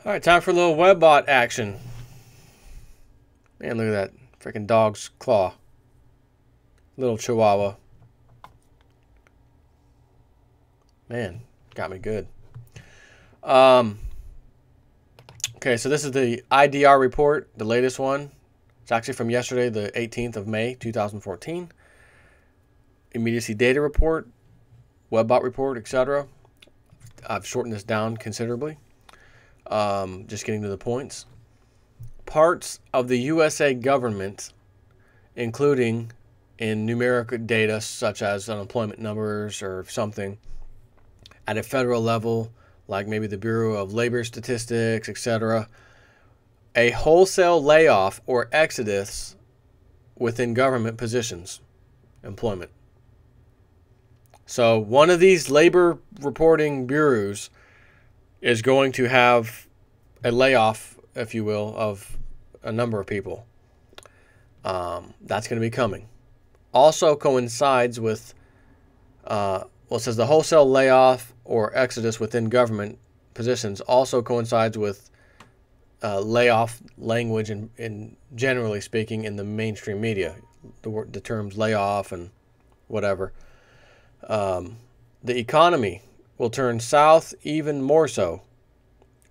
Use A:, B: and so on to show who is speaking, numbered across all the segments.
A: All right, time for a little webbot action. Man, look at that freaking dog's claw. Little chihuahua. Man, got me good. Okay, so this is the IDR report, the latest one. It's actually from yesterday, the 18th of May, 2014. Immediacy data report, webbot report, etc. I've shortened this down considerably. Just getting to the points. Parts of the USA government, including in numeric data such as unemployment numbers or something, at a federal level, like maybe the Bureau of Labor Statistics, etc., a wholesale layoff or exodus within government positions, employment. So one of these labor reporting bureaus is going to have a layoff, if you will, of a number of people. That's going to be coming. Also coincides with, it says the wholesale layoff or exodus within government positions also coincides with layoff language in generally speaking in the mainstream media. The terms layoff and whatever. The economy will turn south even more so.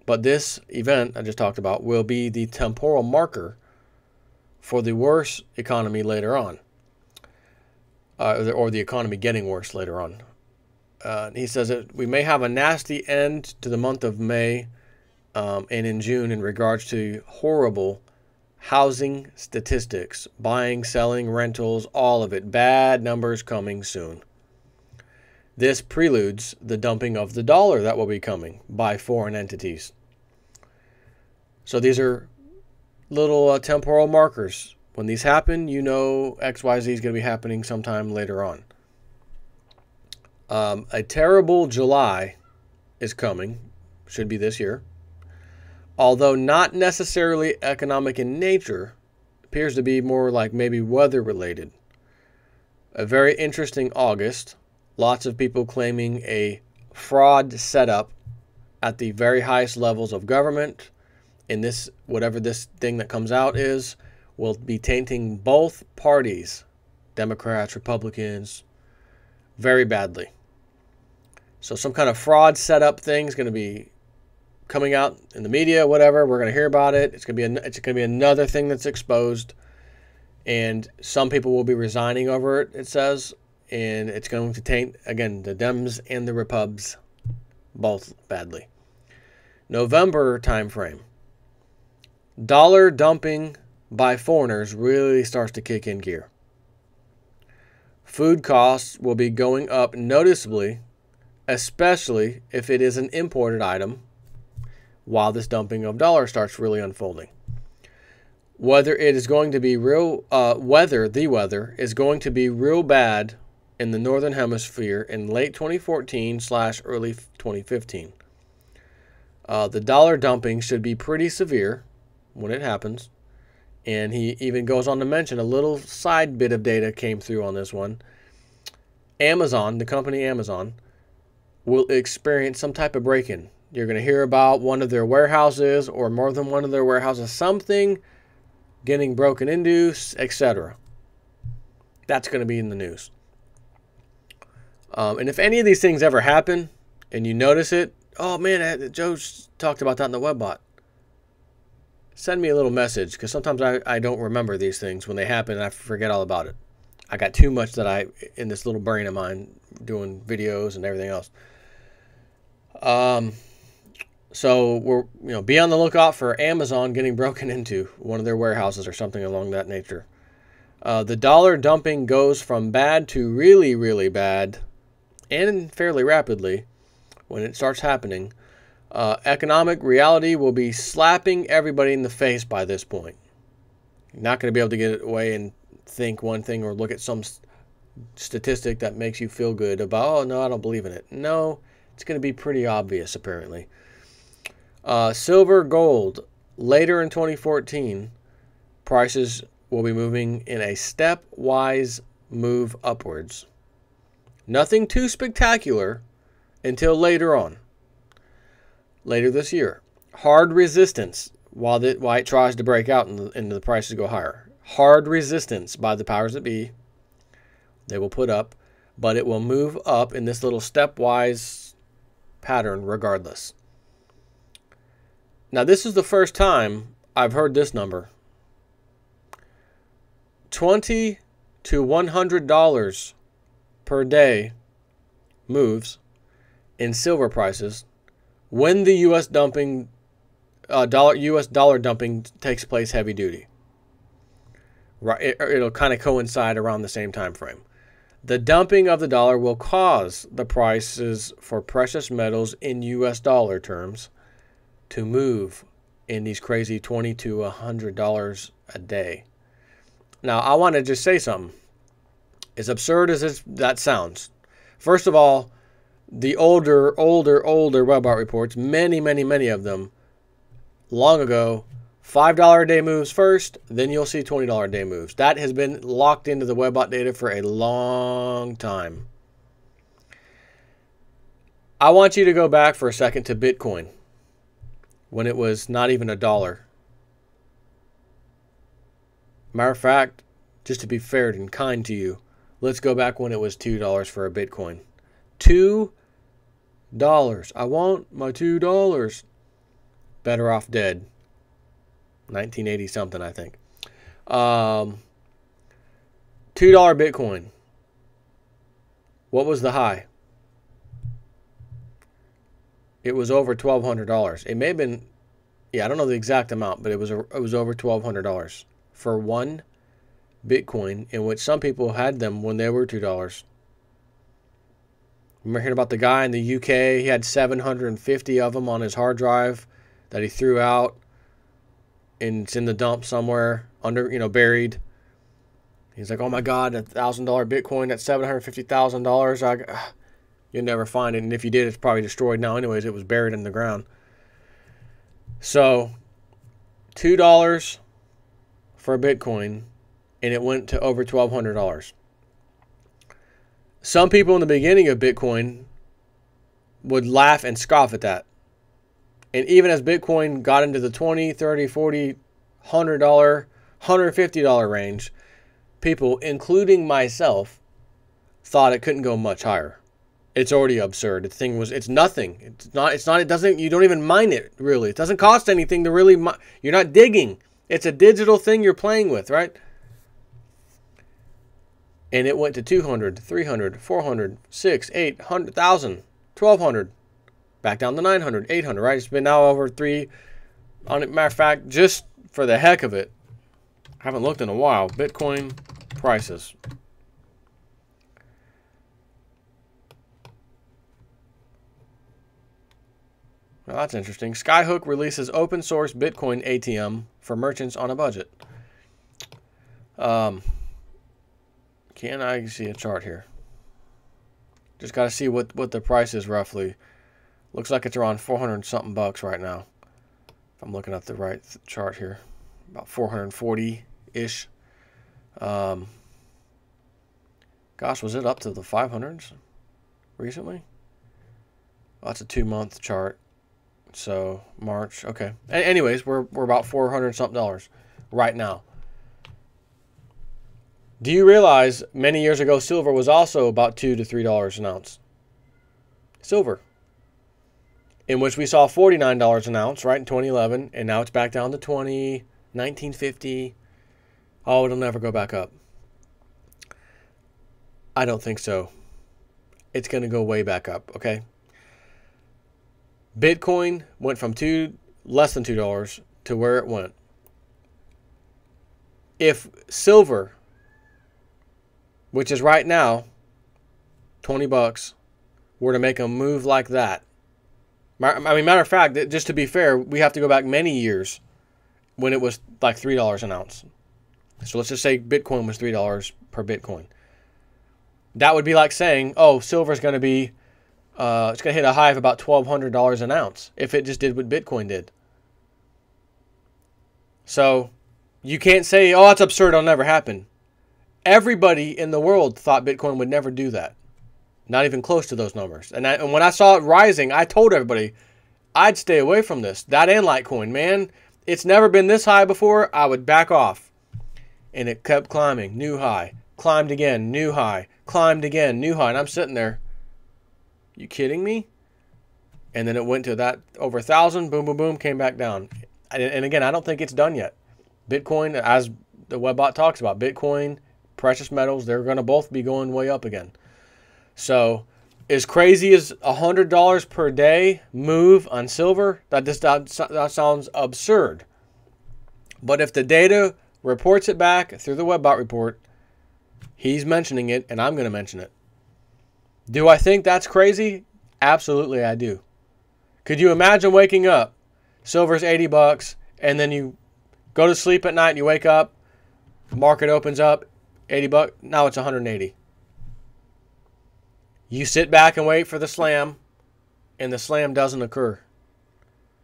A: But this event I just talked about will be the temporal marker for the worse economy later on. Or the economy getting worse later on. He says that we may have a nasty end to the month of May and in June in regards to horrible housing statistics, buying, selling, rentals, all of it. Bad numbers coming soon. This preludes the dumping of the dollar that will be coming by foreign entities. So these are little temporal markers. When these happen, you know XYZ is going to be happening sometime later on. A terrible July is coming, should be this year. Although not necessarily economic in nature, appears to be more like maybe weather related. A very interesting August. Lots of people claiming a fraud setup at the very highest levels of government. And this, whatever this thing that comes out is, will be tainting both parties, Democrats, Republicans, very badly. So some kind of fraud setup thing is going to be coming out in the media, whatever. We're going to hear about it. It's going to be another thing that's exposed, and some people will be resigning over it. It says, and it's going to taint again the Dems and the Repubs, both badly. November timeframe. Dollar dumping by foreigners really starts to kick in gear. Food costs will be going up noticeably, especially if it is an imported item, while this dumping of dollar starts really unfolding. Whether it is going to be the weather is going to be real bad in the Northern Hemisphere in late 2014/early 2015. The dollar dumping should be pretty severe when it happens. And he even goes on to mention a little side bit of data came through on this one. Amazon, the company Amazon, will experience some type of break-in. You're going to hear about one of their warehouses or more than one of their warehouses, something getting broken into, etc. That's going to be in the news. And if any of these things ever happen and you notice it, oh man, Joe talked about that in the webbot. Send me a little message, because sometimes I don't remember these things when they happen and I forget all about it. I got too much in this little brain of mine doing videos and everything else. So be on the lookout for Amazon getting broken into, one of their warehouses or something along that nature. The dollar dumping goes from bad to really, really bad, and fairly rapidly when it starts happening. Economic reality will be slapping everybody in the face by this point. You're not going to be able to get away and think one thing or look at some statistic that makes you feel good about, oh, no, I don't believe in it. No, it's going to be pretty obvious, apparently. Silver, gold, later in 2014, prices will be moving in a stepwise move upwards. Nothing too spectacular until later on. Later this year. hard resistance while it tries to break out and the prices go higher. Hard resistance by the powers that be. They will put up, but it will move up in this little stepwise pattern regardless. Now, this is the first time I've heard this number. $20 to $100 per day moves in silver prices when the U.S. dollar dumping takes place heavy duty. Right, it'll kind of coincide around the same time frame. The dumping of the dollar will cause the prices for precious metals in U.S. dollar terms to move in these crazy $20 to $100 a day. Now, I want to just say something. As absurd as that sounds, first of all, the older web art reports, many of them, long ago, $5 a day moves first, then you'll see $20 a day moves. That has been locked into the WebBot data for a long time. I want you to go back for a second to Bitcoin when it was not even $1. Matter of fact, just to be fair and kind to you, let's go back when it was $2 for a Bitcoin. $2. I want my $2. Better off dead. 1980 something, I think. $2 Bitcoin. What was the high? It was over $1,200. It may have been, I don't know the exact amount, but it was over $1,200 for one Bitcoin, in which some people had them when they were $2. Remember hearing about the guy in the UK? He had 750 of them on his hard drive that he threw out, and it's in the dump somewhere under, buried. He's like, oh my God, $1,000 Bitcoin, that's $750,000. You'll never find it, and if you did, it's probably destroyed now anyways. It was buried in the ground. So, $2 for a Bitcoin, and it went to over $1,200. Some people in the beginning of Bitcoin would laugh and scoff at that. And even as Bitcoin got into the $20, $30, $40, $100, $150 range, people, including myself, thought it couldn't go much higher. It's already absurd. It's nothing. You don't even mine it, really. It doesn't cost anything to really mine. You're not digging. It's a digital thing you're playing with, right? And it went to 200, 300, 400, 600, 800, 1,000, 1,200. Back down to 900, 800, right? It's been now over 3. Matter of fact, just for the heck of it, I haven't looked in a while. Bitcoin prices. Well, that's interesting. Skyhook releases open source Bitcoin ATM for merchants on a budget. Can I see a chart here? Just got to see what the price is roughly. Looks like it's around 400 something bucks right now. If I'm looking at the right chart here, about 440-ish. Gosh, was it up to the 500s recently? Well, that's a 2-month chart. So March, okay. Anyways, we're about 400 something dollars right now. Do you realize many years ago silver was also about $2 to $3 an ounce? Silver. In which we saw $49 an ounce, right, in 2011, and now it's back down to 20, 1950. Oh, it'll never go back up. I don't think so. It's going to go way back up, okay? Bitcoin went from less than $2 to where it went. If silver, which is right now $20, were to make a move like that, matter of fact, just to be fair, we have to go back many years when it was like $3 an ounce. So let's just say Bitcoin was $3 per Bitcoin. That would be like saying, oh, silver's going to be, it's going to hit a high of about $1,200 an ounce if it just did what Bitcoin did. So you can't say, oh, that's absurd, it'll never happen. Everybody in the world thought Bitcoin would never do that. Not even close to those numbers. And when I saw it rising, I told everybody, I'd stay away from this. That and Litecoin, man. It's never been this high before. I would back off. And it kept climbing. New high. Climbed again. New high. Climbed again. New high. And I'm sitting there. You kidding me? And then it went to that over 1,000. Boom, boom, boom. Came back down. And again, I don't think it's done yet. Bitcoin, as the webbot talks about, Bitcoin, precious metals, they're going to both be going way up again. So as crazy as $100 per day move on silver, that sounds absurd. But if the data reports it back through the webbot report, he's mentioning it, and I'm going to mention it. Do I think that's crazy? Absolutely, I do. Could you imagine waking up, silver's 80 bucks, and then you go to sleep at night and you wake up, market opens up, 80 bucks, now it's 180. You sit back and wait for the slam, and the slam doesn't occur.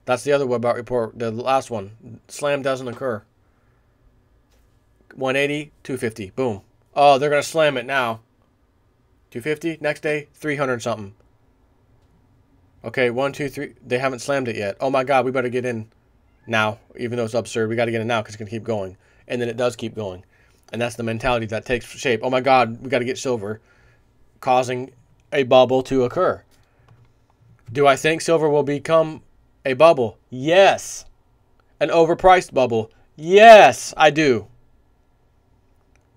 A: That's the other webbot report, the last one. Slam doesn't occur. 180, 250, boom. Oh, they're going to slam it now. 250, next day, 300 something. Okay, 1, 2, 3, they haven't slammed it yet. Oh my God, we better get in now. Even though it's absurd, we got to get in now because it's going to keep going. And then it does keep going. And that's the mentality that takes shape. Oh my God, we got to get silver, causing a bubble to occur. Do I think silver will become a bubble? Yes. An overpriced bubble? Yes, I do.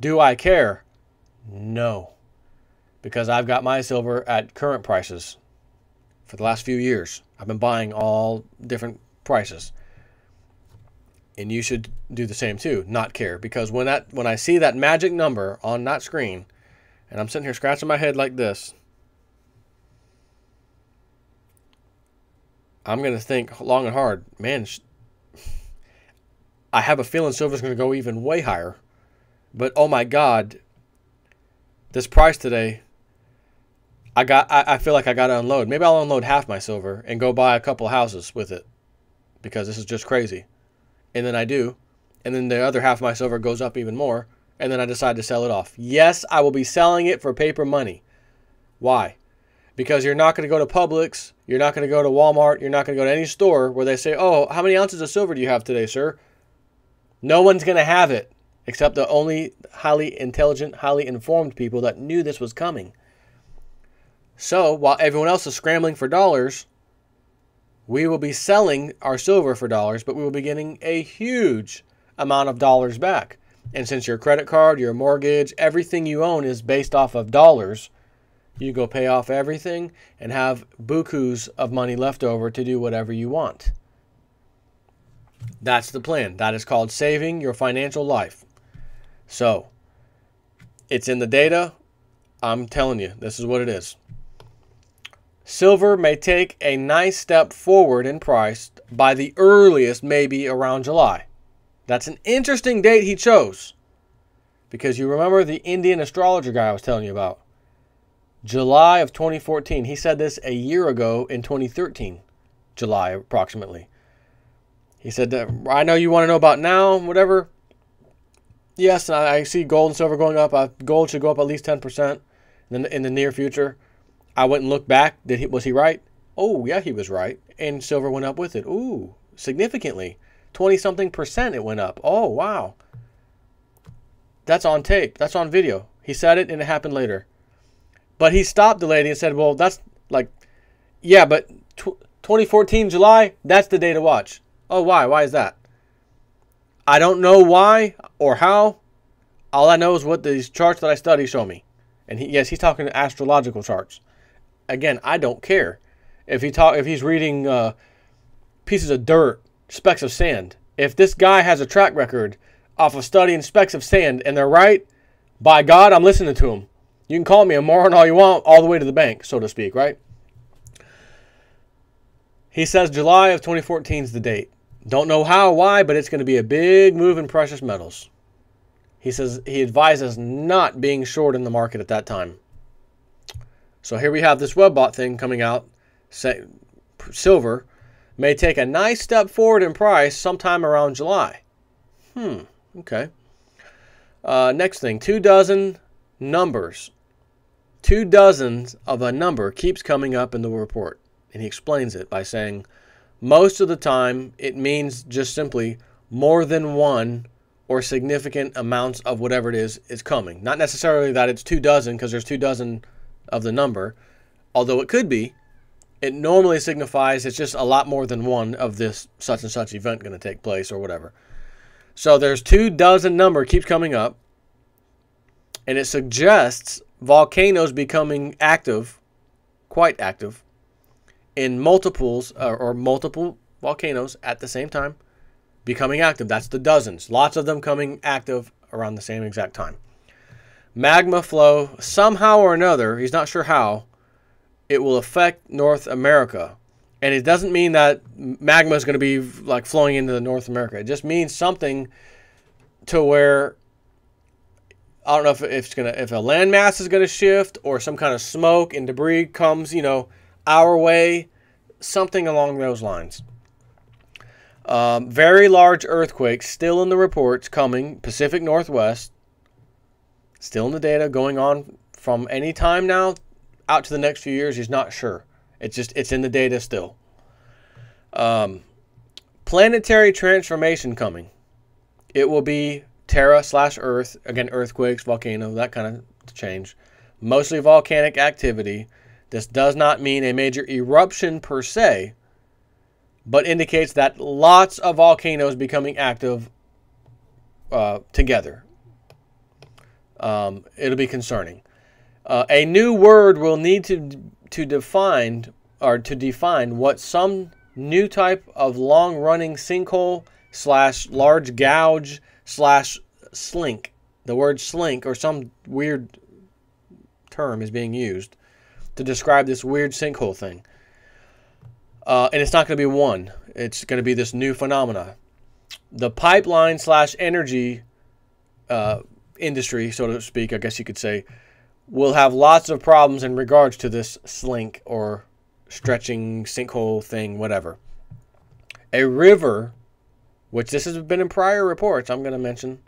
A: Do I care? No. Because I've got my silver at current prices for the last few years. I've been buying all different prices. And you should do the same too, not care. Because when I see that magic number on that screen, and I'm sitting here scratching my head like this, I'm going to think long and hard, man, I have a feeling silver's going to go even way higher. But oh my God, this price today, I feel like I got to unload. Maybe I'll unload half my silver and go buy a couple houses with it because this is just crazy. And then I do. And then the other half of my silver goes up even more. And then I decide to sell it off. Yes, I will be selling it for paper money. Why? Because you're not going to go to Publix. You're not going to go to Walmart. You're not going to go to any store where they say, oh, how many ounces of silver do you have today, sir? No one's going to have it except the only highly intelligent, highly informed people that knew this was coming. So while everyone else is scrambling for dollars, we will be selling our silver for dollars, but we will be getting a huge amount of dollars back. And since your credit card, your mortgage, everything you own is based off of dollars, you go pay off everything and have bukus of money left over to do whatever you want. That's the plan. That is called saving your financial life. So, it's in the data. I'm telling you, this is what it is. Silver may take a nice step forward in price by the earliest, maybe around July. That's an interesting date he chose. Because you remember the Indian astrologer guy I was telling you about. July of 2014. He said this a year ago in 2013. July, approximately. He said, I know you want to know about now, whatever. Yes, I see gold and silver going up. Gold should go up at least 10% in the near future. I went and looked back. Was he right? Oh, yeah, he was right. And silver went up with it. Ooh, significantly. 20-something% it went up. Oh, wow. That's on tape. That's on video. He said it and it happened later. But he stopped the lady and said, well, that's like, yeah, but 2014 July, that's the day to watch. Oh, why? Why is that? I don't know why or how. All I know is what these charts that I study show me. And yes, he's talking astrological charts. Again, I don't care if he's reading pieces of dirt, specks of sand. If this guy has a track record off of studying specks of sand and they're right, by God, I'm listening to him. You can call me a moron all you want, all the way to the bank, so to speak, right? He says July of 2014 is the date. Don't know how, why, but it's going to be a big move in precious metals. He says he advises not being short in the market at that time. So here we have this webbot thing coming out. Silver may take a nice step forward in price sometime around July. Okay. Next thing, 24 numbers. 24 of a number keeps coming up in the report. And he explains it by saying Most of the time, it means just simply more than one or significant amounts of whatever it is coming. Not necessarily that it's 24, because there's 24 of the number, although it could be. It normally signifies it's just a lot more than one of this such and such event going to take place or whatever. So there's 24 number keeps coming up, and it suggests volcanoes becoming active, quite active, in multiples or multiple volcanoes at the same time becoming active. That's the dozens. Lots of them coming active around the same exact time. Magma flow, somehow or another, he's not sure how, it will affect North America. And it doesn't mean that magma is going to be like flowing into North America. It just means something to where, I don't know if if a landmass is going to shift, or some kind of smoke and debris comes, our way, something along those lines. Very large earthquakes still in the reports coming, Pacific Northwest, still in the data, going on from any time now out to the next few years. He's not sure. It's in the data still. Planetary transformation coming. It will be Terra/Earth, again, earthquakes, volcano, that kind of change. Mostly volcanic activity. This does not mean a major eruption per se, but indicates that lots of volcanoes becoming active together. It'll be concerning. A new word will need to define what some new type of long-running sinkhole / large gouge / slink. The word slink, or some weird term, is being used to describe this weird sinkhole thing. And it's not going to be one. It's going to be this new phenomena. The pipeline / energy industry, so to speak, I guess you could say, will have lots of problems in regards to this slink or stretching sinkhole thing, whatever. A river, which this has been in prior reports, I'm going to mention,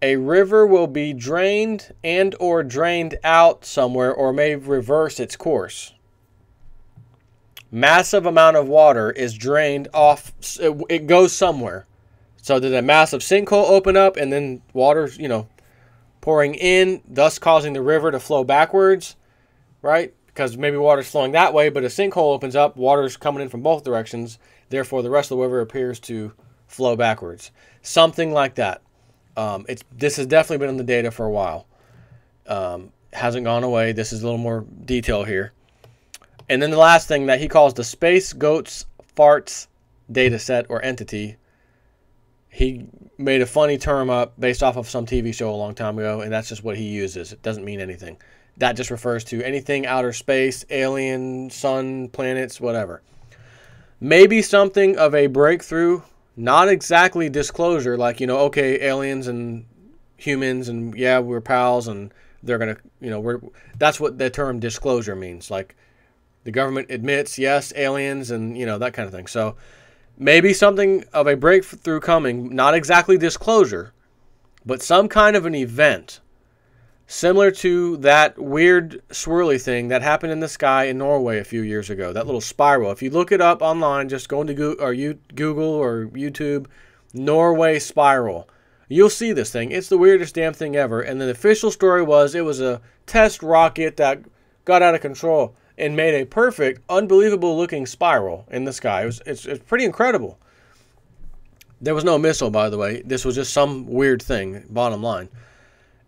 A: a river will be drained and or drained out somewhere, or may reverse its course. Massive amount of water is drained off. It goes somewhere. So did a massive sinkhole open up, and then water's, pouring in, thus causing the river to flow backwards, right? Because maybe water's flowing that way, but a sinkhole opens up, water's coming in from both directions, therefore the rest of the river appears to flow backwards. Something like that. This has definitely been in the data for a while. Hasn't gone away. This is a little more detail here. And then the last thing that he calls the Space Goats Farts data set or entity. He made a funny term up based off of some TV show a long time ago, and that's just what he uses. It doesn't mean anything. That just refers to anything outer space, alien, sun, planets, whatever. Maybe something of a breakthrough, not exactly disclosure, like, okay, aliens and humans, and yeah, we're pals, and they're going to, that's what the term disclosure means. Like, the government admits, yes, aliens, and, that kind of thing. So, maybe something of a breakthrough coming, not exactly disclosure, but some kind of an event similar to that weird swirly thing that happened in the sky in Norway a few years ago, that little spiral. If you look it up online, just go into Google or YouTube, Norway spiral. You'll see this thing. It's the weirdest damn thing ever. And the official story was it was a test rocket that got out of control and made a perfect, unbelievable looking spiral in the sky. It's pretty incredible. There was no missile, by the way. This was just some weird thing, bottom line.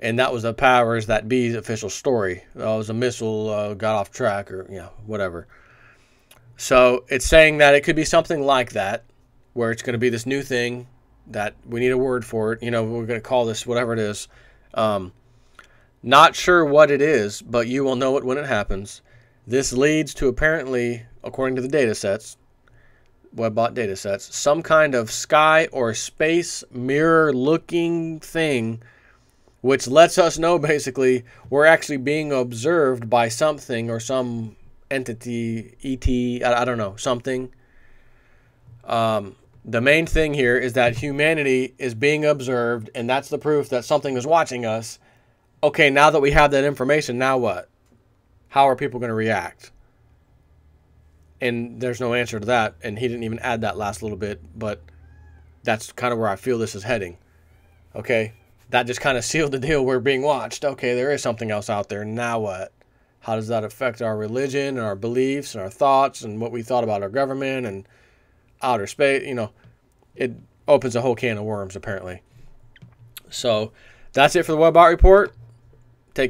A: And that was the powers that be's official story. It was a missile, got off track, or whatever. So it's saying that it could be something like that, where it's going to be this new thing that we need a word for it. We're going to call this whatever it is. Not sure what it is, but you will know it when it happens. This leads to, apparently, according to the data sets, web-bot data sets, some kind of sky or space mirror-looking thing, which lets us know, basically, we're actually being observed by something or some entity, ET, I don't know, something. The main thing here is that humanity is being observed, and that's the proof that something is watching us. Okay, now that we have that information, now what? How are people going to react? And there's no answer to that. And he didn't even add that last little bit, but that's kind of where I feel this is heading. Okay, that just kind of sealed the deal. We're being watched. Okay, there is something else out there. Now what? How does that affect our religion and our beliefs and our thoughts and what we thought about our government and outer space? You know, it opens a whole can of worms, apparently. So that's it for the Webot Report. Take care.